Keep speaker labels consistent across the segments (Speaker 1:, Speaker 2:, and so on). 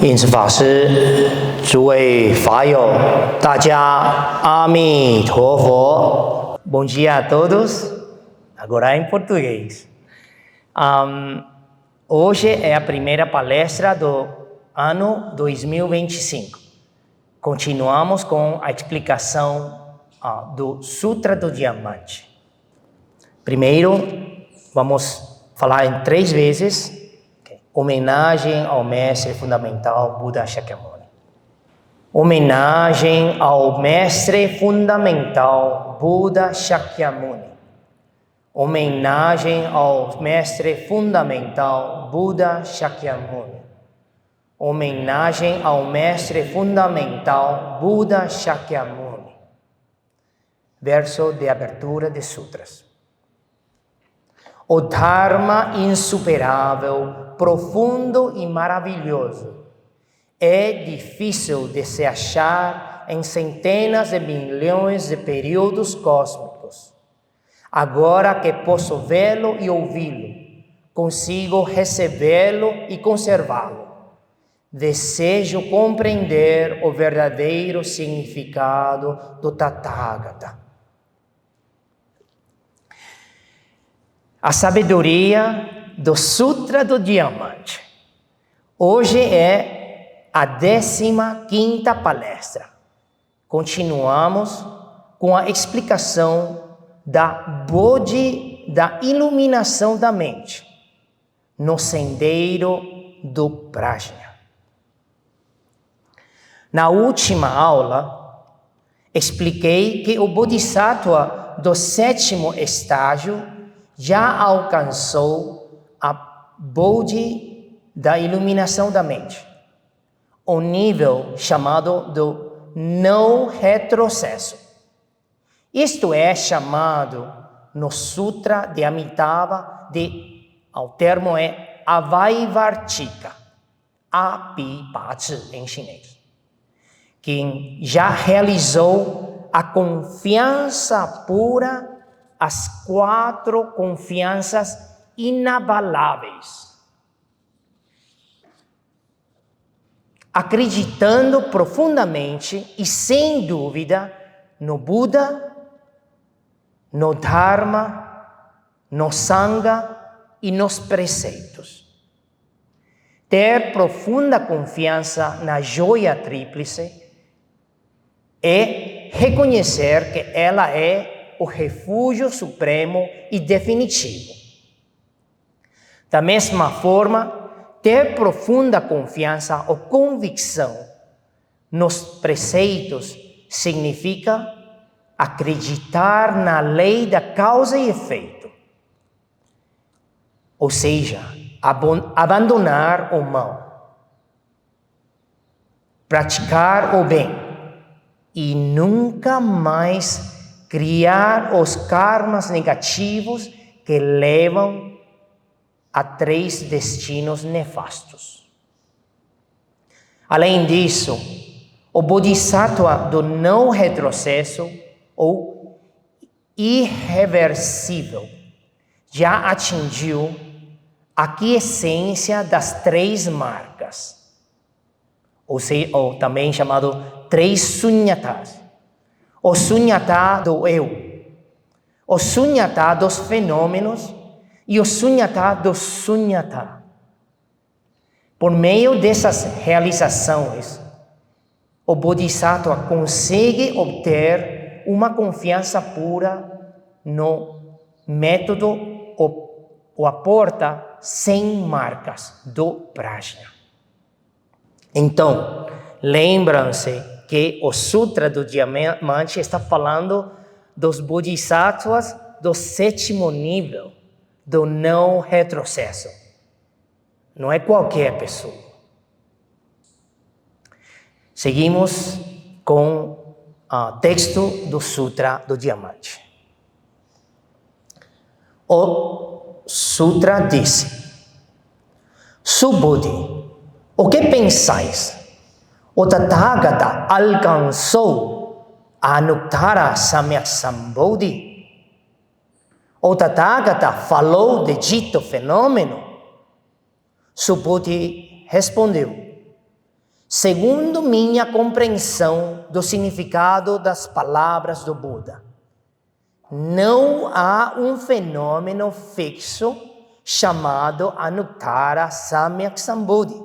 Speaker 1: 因此，法师、诸位法友，大家阿弥陀佛。Bom dia a todos. Agora em português. Hoje é a primeira palestra do ano 2025. Continuamos com a explicação do Sutra do Diamante. Primeiro, vamos falar em 3 vezes. Homenagem ao Mestre Fundamental Buda Shakyamuni. Homenagem ao Mestre Fundamental Buda Shakyamuni. Homenagem ao Mestre Fundamental Buda Shakyamuni. Homenagem ao Mestre Fundamental Buda Shakyamuni. Verso de abertura de Sutras. O Dharma insuperável, profundo e maravilhoso é difícil de se achar em centenas de milhões de períodos cósmicos. Agora que posso vê-lo e ouvi-lo, consigo recebê-lo e conservá-lo. Desejo compreender o verdadeiro significado do Tathagata. A sabedoria do Sutra do Diamante. Hoje é a 15ª palestra. Continuamos com a explicação da Bodhi, da iluminação da mente, no sendeiro do Prajna. Na última aula, expliquei que o Bodhisattva do 7º estágio já alcançou a Bodhi da iluminação da mente, o nível chamado do não retrocesso. Isto é chamado no Sutra de Amitabha o termo é Avaivartika, Api-Pachi em chinês. Quem já realizou a confiança pura, as 4 confianças inabaláveis. Acreditando profundamente e sem dúvida no Buda, no Dharma, no Sangha e nos preceitos. Ter profunda confiança na joia tríplice é reconhecer que ela é o refúgio supremo e definitivo. Da mesma forma, ter profunda confiança ou convicção nos preceitos significa acreditar na lei da causa e efeito. Ou seja, abandonar o mal, praticar o bem e nunca mais criar os karmas negativos que levam a 3 destinos nefastos. Além disso, o Bodhisattva do não retrocesso ou irreversível já atingiu a quiescência das 3 marcas, ou também chamado 3 sunyatas. O sunyata do eu, o sunyata dos fenômenos e o sunyata do sunyata. Por meio dessas realizações, o Bodhisattva consegue obter uma confiança pura no método ou a porta sem marcas do Prajna. Então, lembram-se que o Sutra do Diamante está falando dos Bodhisattvas do 7º nível, do não retrocesso. Não é qualquer pessoa. Seguimos com o texto do Sutra do Diamante. O Sutra diz: Subodhi, o que pensais? O Tathagata alcançou a Anuttara Samyak Sambodhi. O Tathagata falou de dito fenômeno. Subodhi respondeu: Segundo minha compreensão do significado das palavras do Buda, não há um fenômeno fixo chamado Anuttara Samyak Sambodhi.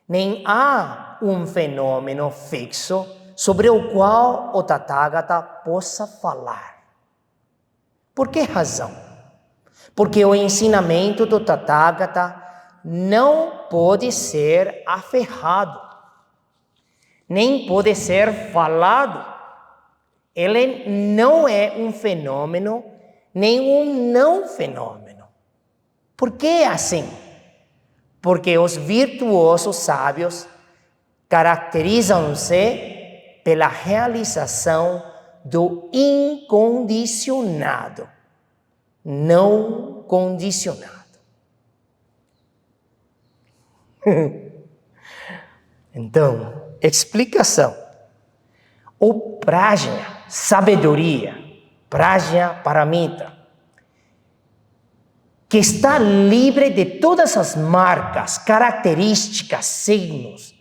Speaker 1: Nem há um fenômeno fixo sobre o qual o Tathagata possa falar. Por que razão? Porque o ensinamento do Tathagata não pode ser aferrado, nem pode ser falado. Ele não é um fenômeno, nem um não fenômeno. Por que assim? Porque os virtuosos sábios caracterizam-se pela realização do incondicionado, não condicionado. Então, explicação. O prajna, sabedoria, prajna paramita, que está livre de todas as marcas, características, signos,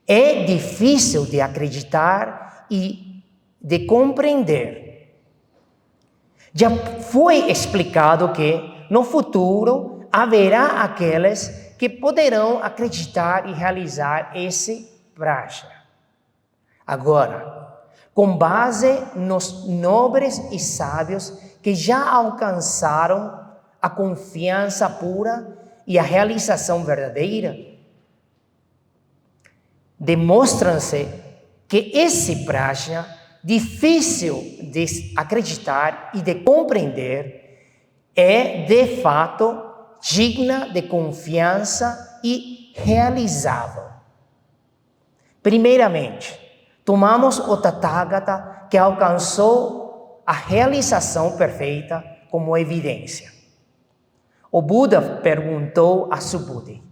Speaker 1: é difícil de acreditar e de compreender. Já foi explicado que no futuro haverá aqueles que poderão acreditar e realizar esse prajna. Agora, com base nos nobres e sábios que já alcançaram a confiança pura e a realização verdadeira, demonstra-se que esse prajna, difícil de acreditar e de compreender, é de fato digna de confiança e realizável. Primeiramente, tomamos o Tathagata que alcançou a realização perfeita como evidência. O Buda perguntou a Subhuti.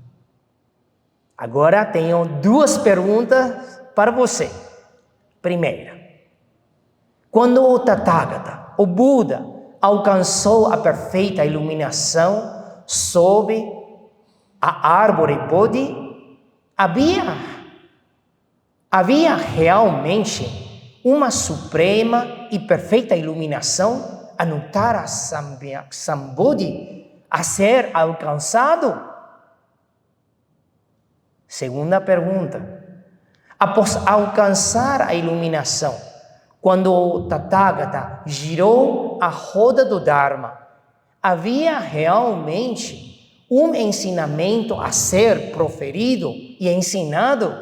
Speaker 1: Agora tenho duas perguntas para você. Primeira, quando o Tathagata, o Buda, alcançou a perfeita iluminação sob a árvore Bodhi, havia realmente uma suprema e perfeita iluminação, Anuttara Samyak Sambodhi, a ser alcançado? Segunda pergunta. Após alcançar a iluminação, quando o Tathagata girou a roda do Dharma, havia realmente um ensinamento a ser proferido e ensinado?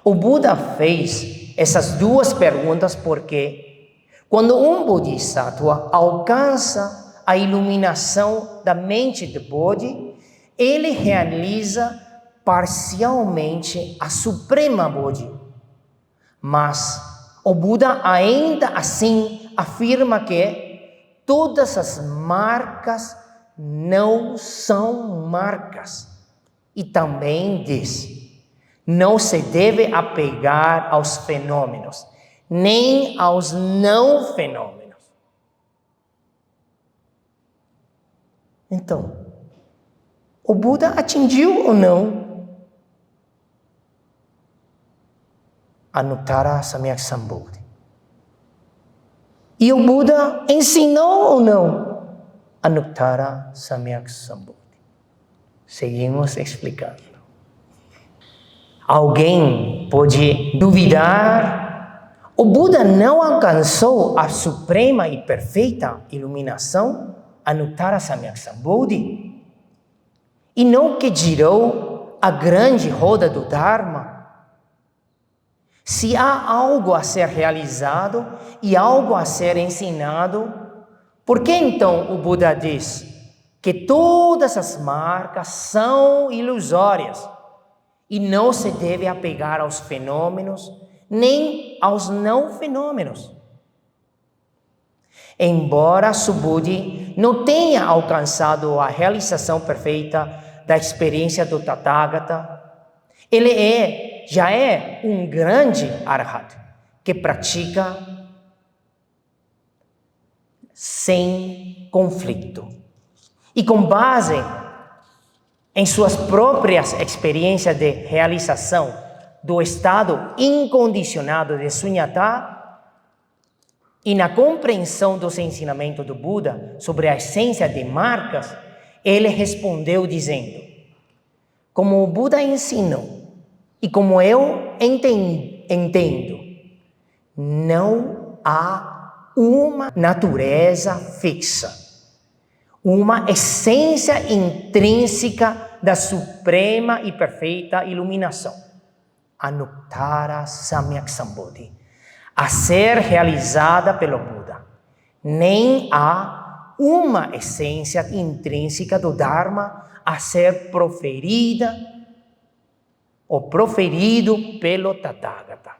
Speaker 1: O Buda fez essas duas perguntas porque, quando um Bodhisattva alcança a iluminação da mente de Bodhi, ele realiza parcialmente a Suprema Bodhi. Mas o Buda ainda assim afirma que todas as marcas não são marcas. E também diz, não se deve apegar aos fenômenos, nem aos não fenômenos. Então, o Buda atingiu ou não Anuttara Samyak Sambodhi? E o Buda ensinou ou não Anuttara Samyak Sambodhi? Seguimos explicando. Alguém pode duvidar? O Buda não alcançou a suprema e perfeita iluminação, Anuttara Samyak Sambodhi? E não que girou a grande roda do Dharma? Se há algo a ser realizado e algo a ser ensinado, por que então o Buda diz que todas as marcas são ilusórias e não se deve apegar aos fenômenos nem aos não fenômenos? Embora Subhuti não tenha alcançado a realização perfeita da experiência do Tathagata, ele já é um grande Arhat que pratica sem conflito. E com base em suas próprias experiências de realização do estado incondicionado de Sunyata e na compreensão dos ensinamentos do Buda sobre a essência de marcas, ele respondeu dizendo: como o Buda ensinou e como eu entendo, não há uma natureza fixa, uma essência intrínseca da suprema e perfeita iluminação, Anuttara Samyak Sambodhi, a ser realizada pelo Buda. Nem há uma essência intrínseca do Dharma a ser proferida ou proferido pelo Tathagata.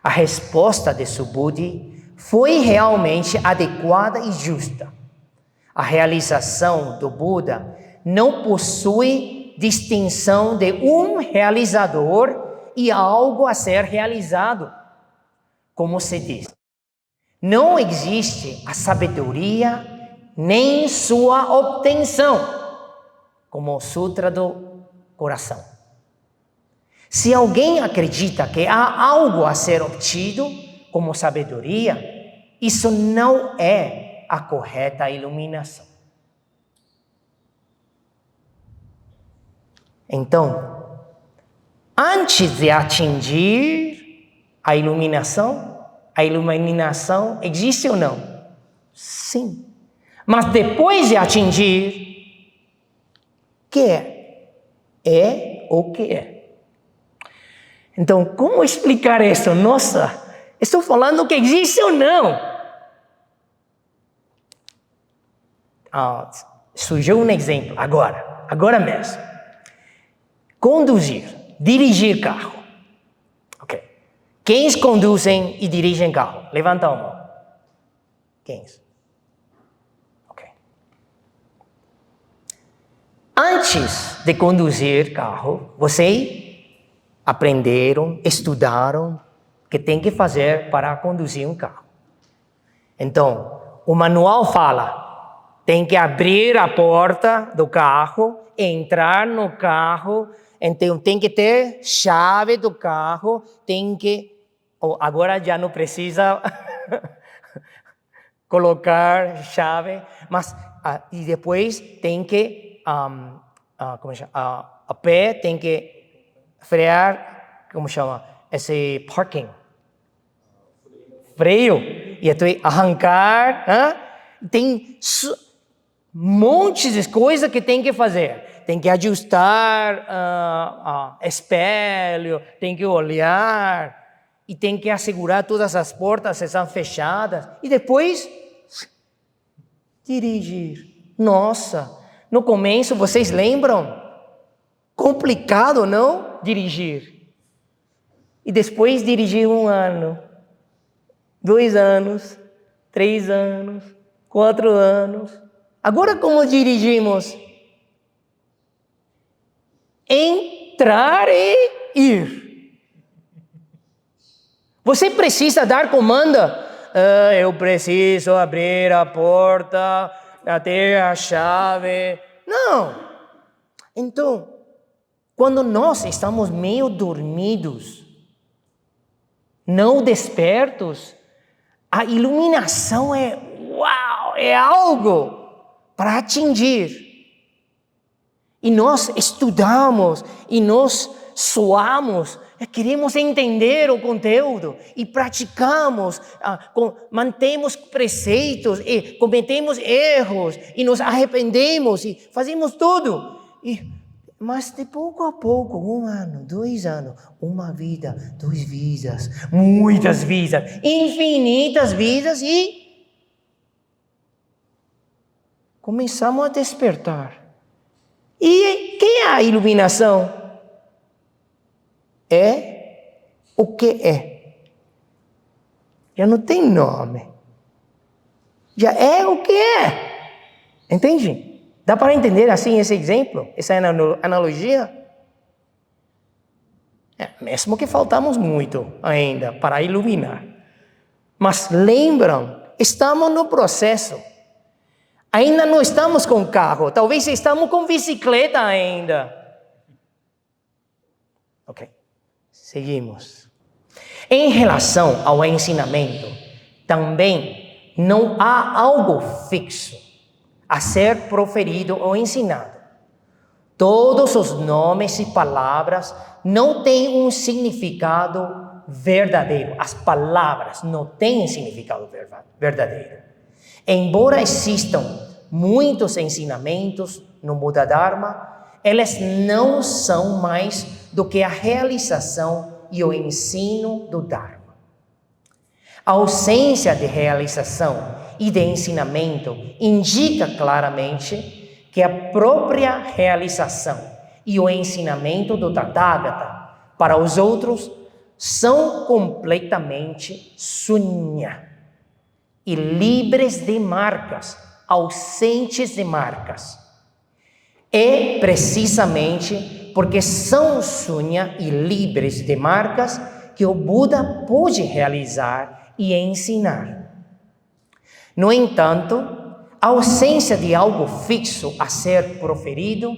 Speaker 1: A resposta de Subhuti foi realmente adequada e justa. A realização do Buda não possui distinção de um realizador e algo a ser realizado. Como se diz, não existe a sabedoria nem sua obtenção, como o Sutra do Coração. Se alguém acredita que há algo a ser obtido como sabedoria, isso não é a correta iluminação. Então, antes de atingir a iluminação existe ou não? Sim. Mas depois de atingir, que é? É o que é. Então, como explicar isso? Nossa, estou falando que existe ou não? Surgiu um exemplo, agora mesmo. Conduzir, dirigir carro. Ok. Quem conduzem e dirigem carro? Levanta a mão. Quem? Ok. Antes de conduzir carro, vocês aprenderam, estudaram o que tem que fazer para conduzir um carro. Então, o manual fala, tem que abrir a porta do carro, entrar no carro, então tem que ter chave do carro, agora já não precisa colocar chave, mas e depois tem que, a pé tem que frear, como chama? Esse parking. Freio. E então arrancar. Tem montes de coisas que tem que fazer. Tem que ajustar espelho, tem que olhar. E tem que assegurar todas as portas estão fechadas. E depois, dirigir. Nossa, no começo, vocês lembram? Complicado, não? Dirigir. E depois dirigir 1 ano, 2 anos, 3 anos, 4 anos. Agora como dirigimos? Entrar e ir. Você precisa dar comando. Eu preciso abrir a porta, ter a chave. Não. Então, quando nós estamos meio dormidos, não despertos, a iluminação é algo para atingir. E nós estudamos, e nós suamos, queremos entender o conteúdo, e praticamos, mantemos preceitos, e cometemos erros, e nos arrependemos, e fazemos tudo. Mas de pouco a pouco, 1 ano, 2 anos, 1 vida, 2 vidas, muitas vidas, infinitas vidas e começamos a despertar. E que é a iluminação? É o que é. Já não tem nome. Já é o que é. Entende? Dá para entender assim esse exemplo? Essa analogia? Mesmo que faltamos muito ainda para iluminar. Mas lembram, estamos no processo. Ainda não estamos com carro, talvez estamos com bicicleta ainda. Ok, seguimos. Em relação ao ensinamento, também não há algo fixo a ser proferido ou ensinado. Todos os nomes e palavras não têm um significado verdadeiro. As palavras não têm significado verdadeiro. Embora existam muitos ensinamentos no Buda Dharma, eles não são mais do que a realização e o ensino do Dharma. A ausência de realização e de ensinamento indica claramente que a própria realização e o ensinamento do Tathagata para os outros são completamente sunya e livres de marcas, ausentes de marcas. É precisamente porque são sunya e livres de marcas que o Buda pôde realizar e ensinar. No entanto, a ausência de algo fixo a ser proferido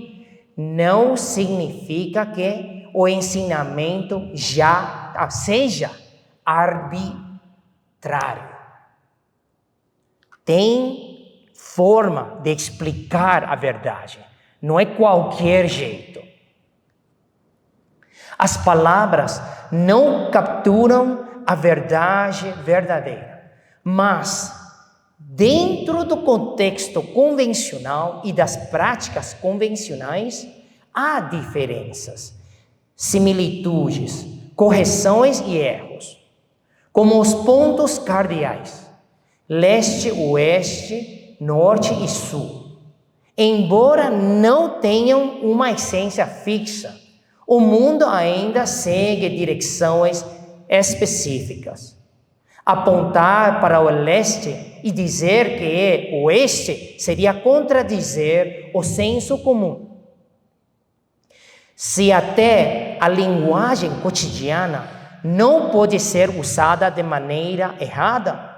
Speaker 1: não significa que o ensinamento já seja arbitrário. Tem forma de explicar a verdade. Não é qualquer jeito. As palavras não capturam a verdade verdadeira, mas dentro do contexto convencional e das práticas convencionais, há diferenças, similitudes, correções e erros, como os pontos cardeais, leste, oeste, norte e sul. Embora não tenham uma essência fixa, o mundo ainda segue direções específicas. Apontar para o leste e dizer que é oeste seria contradizer o senso comum. Se até a linguagem cotidiana não pode ser usada de maneira errada,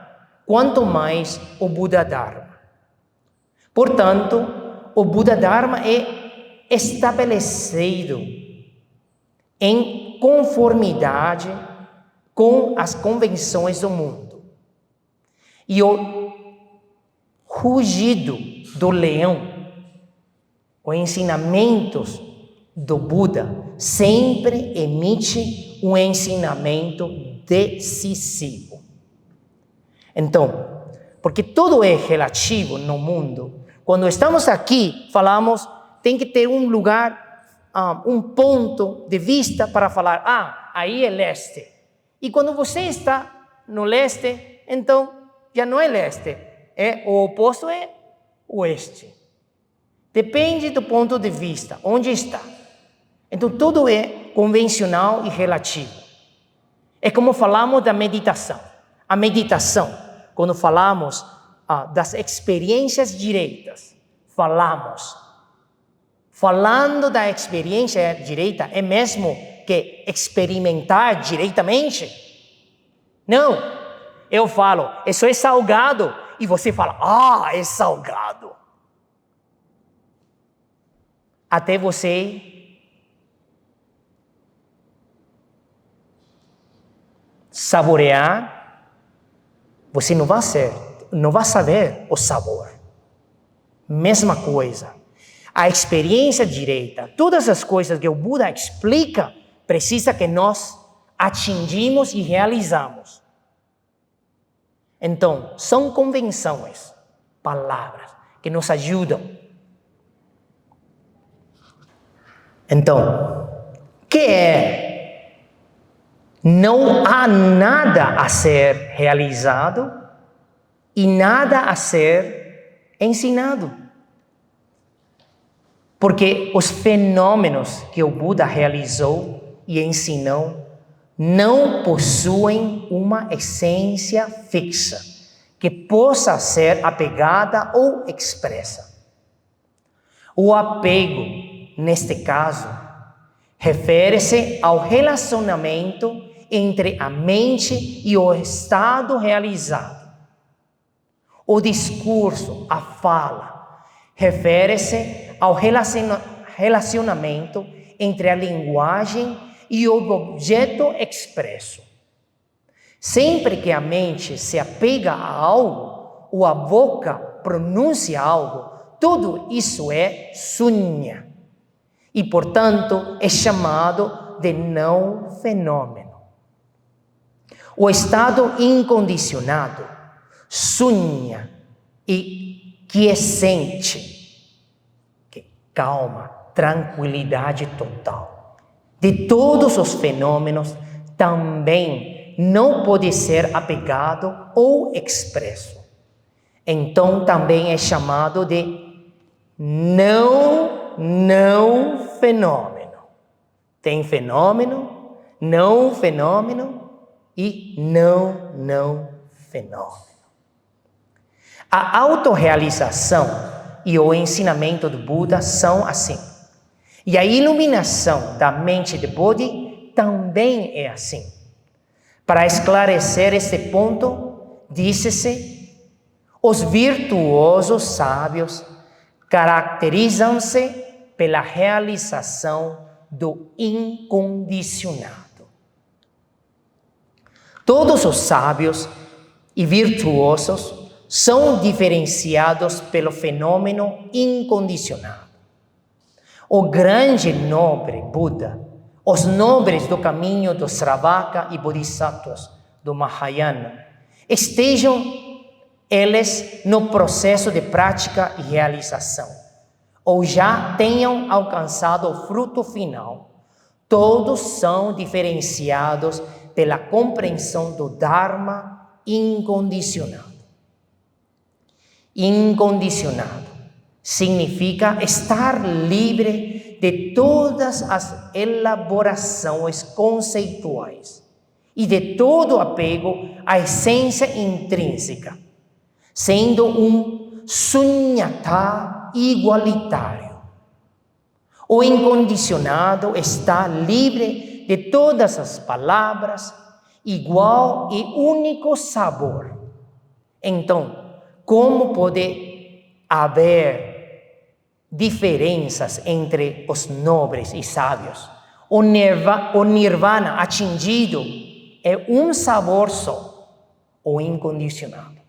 Speaker 1: quanto mais o Buda Dharma. Portanto, o Buda Dharma é estabelecido em conformidade com as convenções do mundo. E o rugido do leão, os ensinamentos do Buda, sempre emite um ensinamento decisivo. Então, porque tudo é relativo no mundo, quando estamos aqui, falamos, tem que ter um lugar, um ponto de vista para falar, aí é leste. E quando você está no leste, então já não é leste, o oposto é oeste. Depende do ponto de vista, onde está. Então tudo é convencional e relativo. É como falamos da meditação. A meditação, quando falamos das experiências direitas, falando da experiência direita, é mesmo que experimentar diretamente? Não, eu falo, isso é salgado, e você fala, é salgado. Até você saborear, você não vai saber o sabor. Mesma coisa. A experiência direita, todas as coisas que o Buda explica, precisa que nós atingimos e realizamos. Então, são convenções, palavras, que nos ajudam. Então, que é? Não há nada a ser realizado e nada a ser ensinado. Porque os fenômenos que o Buda realizou e ensinou não possuem uma essência fixa que possa ser apegada ou expressa. O apego, neste caso, refere-se ao relacionamento entre a mente e o estado realizado. O discurso, a fala, refere-se ao relacionamento entre a linguagem e o objeto expresso. Sempre que a mente se apega a algo, ou a boca pronuncia algo, tudo isso é sunya. E, portanto, é chamado de não fenômeno. O estado incondicionado, sunya e quiescente, calma, tranquilidade total, de todos os fenômenos, também não pode ser apegado ou expresso. Então, também é chamado de não fenômeno. Tem fenômeno, não fenômeno e não fenômeno. A autorrealização e o ensinamento do Buda são assim. E a iluminação da mente de Bodhi também é assim. Para esclarecer este ponto, disse-se: os virtuosos sábios caracterizam-se pela realização do incondicionado. Todos os sábios e virtuosos são diferenciados pelo fenômeno incondicionado. O grande nobre Buda, os nobres do caminho dos Sravaka e Bodhisattvas do Mahayana, estejam eles no processo de prática e realização, ou já tenham alcançado o fruto final, todos são diferenciados pela compreensão do Dharma incondicionado. Incondicionado significa estar livre de todas as elaborações conceituais e de todo apego à essência intrínseca, sendo um sunyata igualitário. O incondicionado está livre de todas as palavras, igual e único sabor. Então, como pode haver diferenças entre os nobres e sábios? O nirvana atingido é um sabor só, o incondicionado.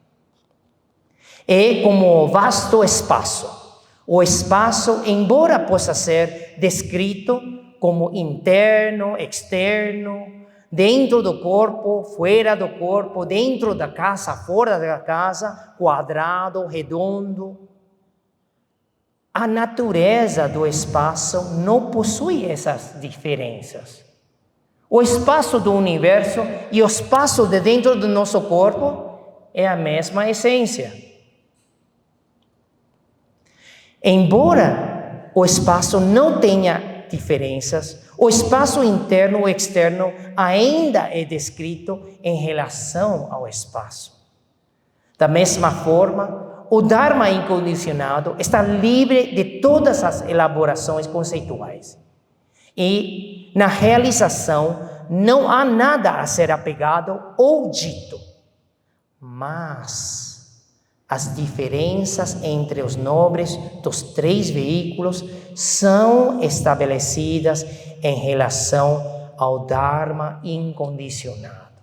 Speaker 1: É como o vasto espaço. O espaço, embora possa ser descrito como interno, externo, dentro do corpo, fora do corpo, dentro da casa, fora da casa, quadrado, redondo. A natureza do espaço não possui essas diferenças. O espaço do universo e o espaço de dentro do nosso corpo é a mesma essência. Embora o espaço não tenha diferenças, o espaço interno e externo ainda é descrito em relação ao espaço. Da mesma forma, o Dharma incondicionado está livre de todas as elaborações conceituais. E, na realização, não há nada a ser apegado ou dito. Mas as diferenças entre os nobres dos três veículos são estabelecidas em relação ao Dharma incondicionado.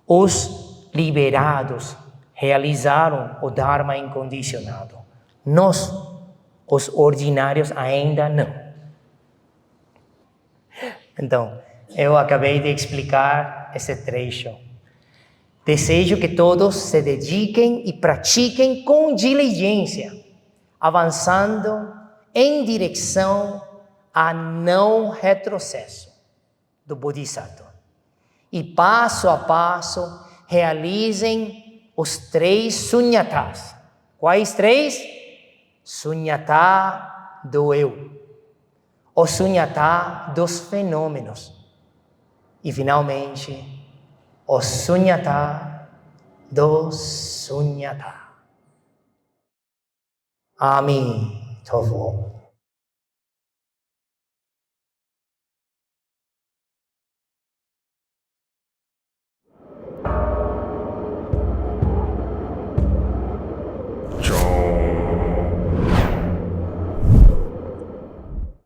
Speaker 1: Os liberados realizaram o Dharma incondicionado. Nós, os ordinários, ainda não. Então, eu acabei de explicar esse trecho. Desejo que todos se dediquem e pratiquem com diligência, avançando em direção a não retrocesso do Bodhisattva. E passo a passo realizem os três sunyatas. Quais três? Sunyata do eu, o sunyata dos fenômenos e, finalmente, o sunyata do sunyata. Amém.